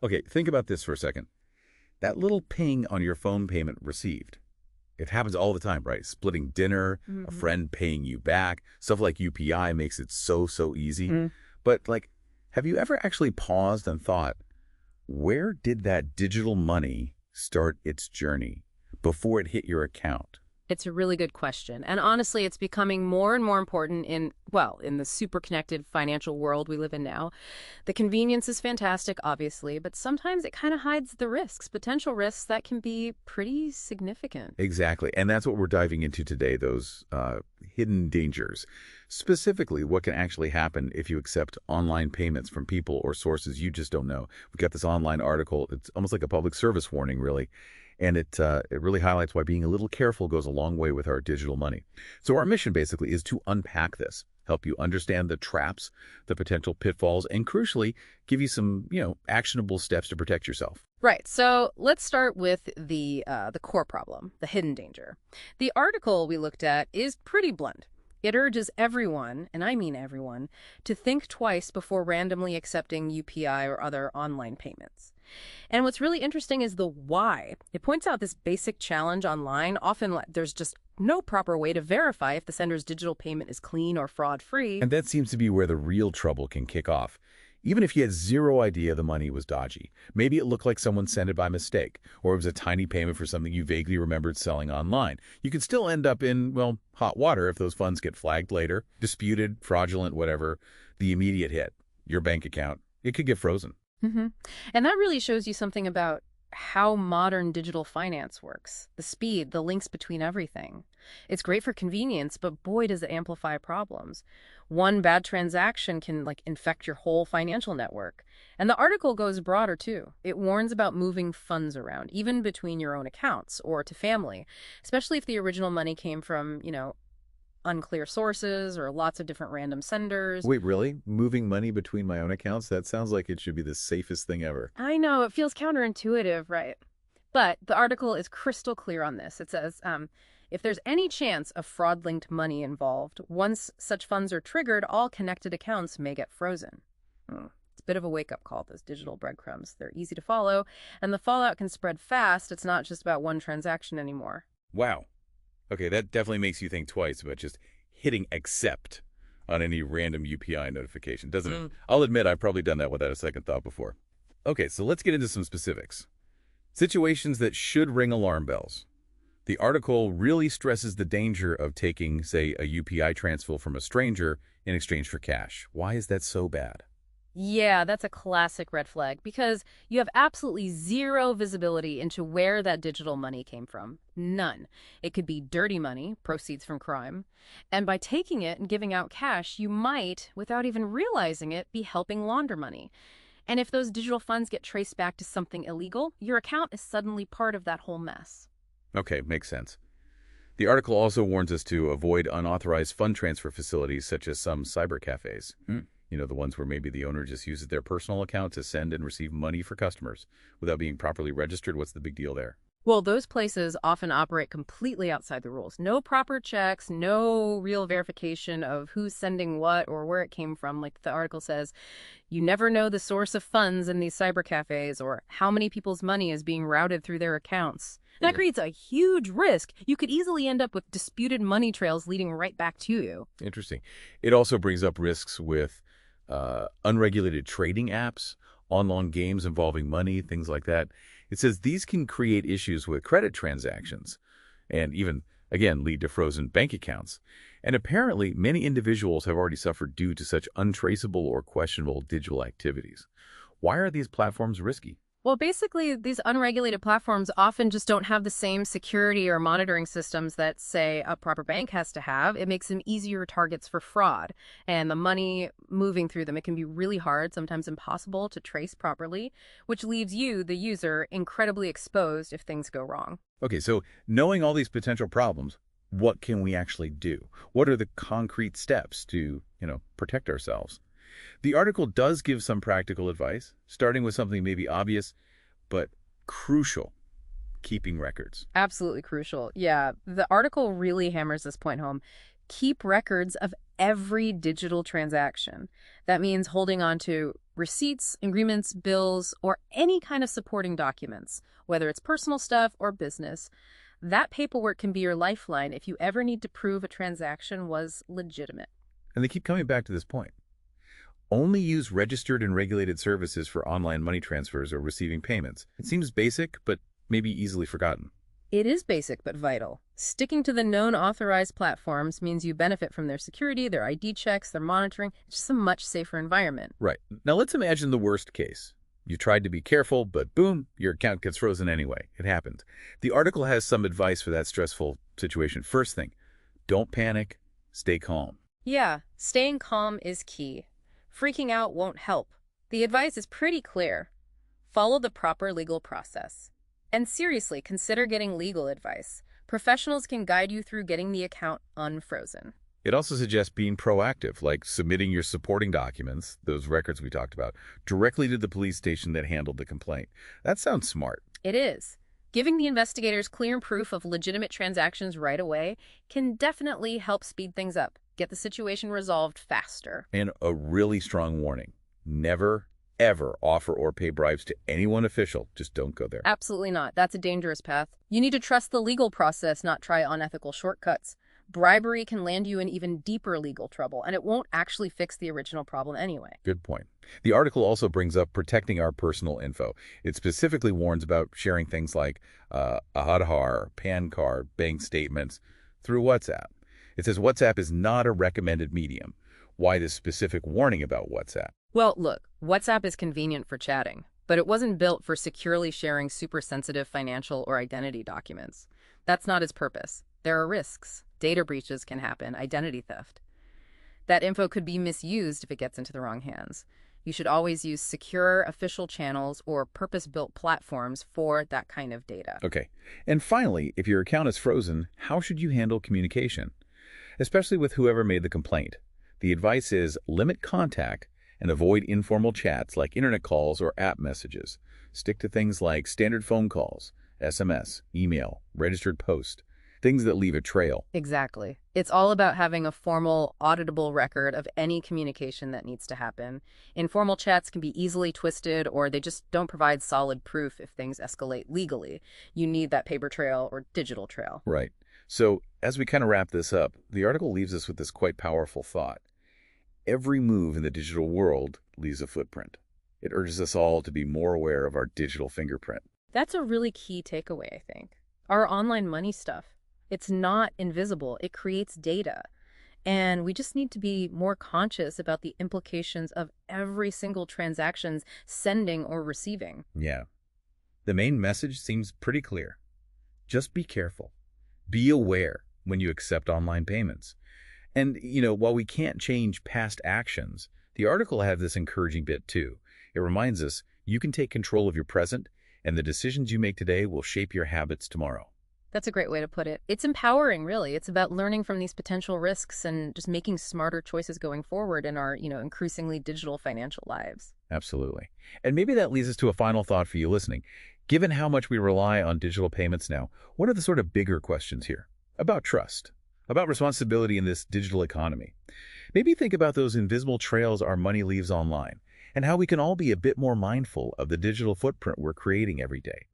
Okay, think about this for a second. That little ping on your phone payment received. It happens all the time, right? Splitting dinner, a Hmm. friend paying you back, stuff like UPI makes it so easy. Mm. But, like, have you ever actually paused and thought, where did that digital money start its journey before it hit your account? It's a really good question. And honestly, it's becoming more and more important in the super connected financial world we live in now. The convenience is fantastic, obviously, but sometimes it kind of hides the risks, potential risks that can be pretty significant. Exactly. And that's what we're diving into today, those hidden dangers. Specifically, what can actually happen if you accept online payments from people or sources you just don't know. We've got this online article. It's almost like a public service warning, really. And it really highlights why being a little careful goes a long way with our digital money. So our mission basically is to unpack this, help you understand the traps, the potential pitfalls, and crucially, give you some, actionable steps to protect yourself. Right. So let's start with the core problem, the hidden danger. The article we looked at is pretty blunt. It urges everyone, and I mean everyone, to think twice before randomly accepting UPI or other online payments. And what's really interesting is the why. It points out this basic challenge online. Often there's just no proper way to verify if the sender's digital payment is clean or fraud-free. And that seems to be where the real trouble can kick off. Even if you had zero idea the money was dodgy, maybe it looked like someone sent it by mistake, or it was a tiny payment for something you vaguely remembered selling online. You could still end up in, well, hot water if those funds get flagged later, disputed, fraudulent, whatever. The immediate hit, your bank account, it could get frozen. Hmm. And that really shows you something about how modern digital finance works, the speed, the links between everything. It's great for convenience, but boy, does it amplify problems. One bad transaction can infect your whole financial network. And the article goes broader too. It warns about moving funds around, even between your own accounts or to family, especially if the original money came from, unclear sources or lots of different random senders. Wait, really? Moving money between my own accounts? That sounds like it should be the safest thing ever. I know, it feels counterintuitive, right? But the article is crystal clear on this. It says, if there's any chance of fraud-linked money involved, once such funds are triggered, all connected accounts may get frozen. It's a bit of a wake-up call, those digital breadcrumbs. They're easy to follow, and the fallout can spread fast. It's not just about one transaction anymore. Wow. Okay, that definitely makes you think twice about just hitting accept on any random UPI notification, doesn't it? I'll admit I've probably done that without a second thought before. Okay, so let's get into some specifics. Situations that should ring alarm bells. The article really stresses the danger of taking, say, a UPI transfer from a stranger in exchange for cash. Why is that so bad? Yeah, that's a classic red flag because you have absolutely zero visibility into where that digital money came from. None. It could be dirty money, proceeds from crime. And by taking it and giving out cash, you might, without even realizing it, be helping launder money. And if those digital funds get traced back to something illegal, your account is suddenly part of that whole mess. Okay, makes sense. The article also warns us to avoid unauthorized fund transfer facilities such as some cyber cafes. The ones where maybe the owner just uses their personal account to send and receive money for customers without being properly registered. What's the big deal there? Well, those places often operate completely outside the rules. No proper checks, no real verification of who's sending what or where it came from. Like the article says, you never know the source of funds in these cyber cafes or how many people's money is being routed through their accounts. That creates a huge risk. You could easily end up with disputed money trails leading right back to you. Interesting. It also brings up risks with unregulated trading apps, online games involving money, things like that. It says these can create issues with credit transactions and even, again, lead to frozen bank accounts. And apparently, many individuals have already suffered due to such untraceable or questionable digital activities. Why are these platforms risky? Well, basically, these unregulated platforms often just don't have the same security or monitoring systems that, say, a proper bank has to have. It makes them easier targets for fraud. And the money moving through them, it can be really hard, sometimes impossible to trace properly, which leaves you, the user, incredibly exposed if things go wrong. Okay, so knowing all these potential problems, what can we actually do? What are the concrete steps to, protect ourselves? The article does give some practical advice, starting with something maybe obvious, but crucial: keeping records. Absolutely crucial. Yeah, the article really hammers this point home. Keep records of every digital transaction. That means holding on to receipts, agreements, bills, or any kind of supporting documents, whether it's personal stuff or business. That paperwork can be your lifeline if you ever need to prove a transaction was legitimate. And they keep coming back to this point. Only use registered and regulated services for online money transfers or receiving payments. It seems basic, but maybe easily forgotten. It is basic but vital. Sticking to the known authorized platforms means you benefit from their security, their ID checks, their monitoring. It's just a much safer environment. Right. Now let's imagine the worst case. You tried to be careful, but boom, your account gets frozen anyway. It happens. The article has some advice for that stressful situation. First thing, don't panic, stay calm. Yeah, staying calm is key. Freaking out won't help. The advice is pretty clear. Follow the proper legal process. And seriously, consider getting legal advice. Professionals can guide you through getting the account unfrozen. It also suggests being proactive, like submitting your supporting documents, those records we talked about, directly to the police station that handled the complaint. That sounds smart. It is. Giving the investigators clear proof of legitimate transactions right away can definitely help speed things up, get the situation resolved faster. And a really strong warning. Never, ever offer or pay bribes to anyone official. Just don't go there. Absolutely not. That's a dangerous path. You need to trust the legal process, not try unethical shortcuts. Bribery can land you in even deeper legal trouble, and it won't actually fix the original problem anyway. Good point. The article also brings up protecting our personal info. It specifically warns about sharing things like Aadhaar, PAN card, bank statements through WhatsApp. It says WhatsApp is not a recommended medium. Why this specific warning about WhatsApp? Well, look, WhatsApp is convenient for chatting, but it wasn't built for securely sharing super sensitive financial or identity documents. That's not its purpose. There are risks. Data breaches can happen, identity theft. That info could be misused if it gets into the wrong hands. You should always use secure official channels or purpose-built platforms for that kind of data. Okay. And finally, if your account is frozen, how should you handle communication? Especially with whoever made the complaint. The advice is limit contact and avoid informal chats like internet calls or app messages. Stick to things like standard phone calls, SMS, email, registered post, things that leave a trail. Exactly. It's all about having a formal, auditable record of any communication that needs to happen. Informal chats can be easily twisted, or they just don't provide solid proof if things escalate legally. You need that paper trail or digital trail. Right. So as we kind of wrap this up, the article leaves us with this quite powerful thought. Every move in the digital world leaves a footprint. It urges us all to be more aware of our digital fingerprint. That's a really key takeaway, I think. Our online money stuff, it's not invisible. It creates data. And we just need to be more conscious about the implications of every single transaction's sending or receiving. Yeah. The main message seems pretty clear. Just be careful. Be aware when you accept online payments. And, while we can't change past actions, the article has this encouraging bit too. It reminds us you can take control of your present, and the decisions you make today will shape your habits tomorrow. That's a great way to put it. It's empowering, really. It's about learning from these potential risks and just making smarter choices going forward in our, increasingly digital financial lives. Absolutely. And maybe that leads us to a final thought for you listening. Given how much we rely on digital payments now, what are the sort of bigger questions here? About trust, about responsibility in this digital economy. Maybe think about those invisible trails our money leaves online and how we can all be a bit more mindful of the digital footprint we're creating every day.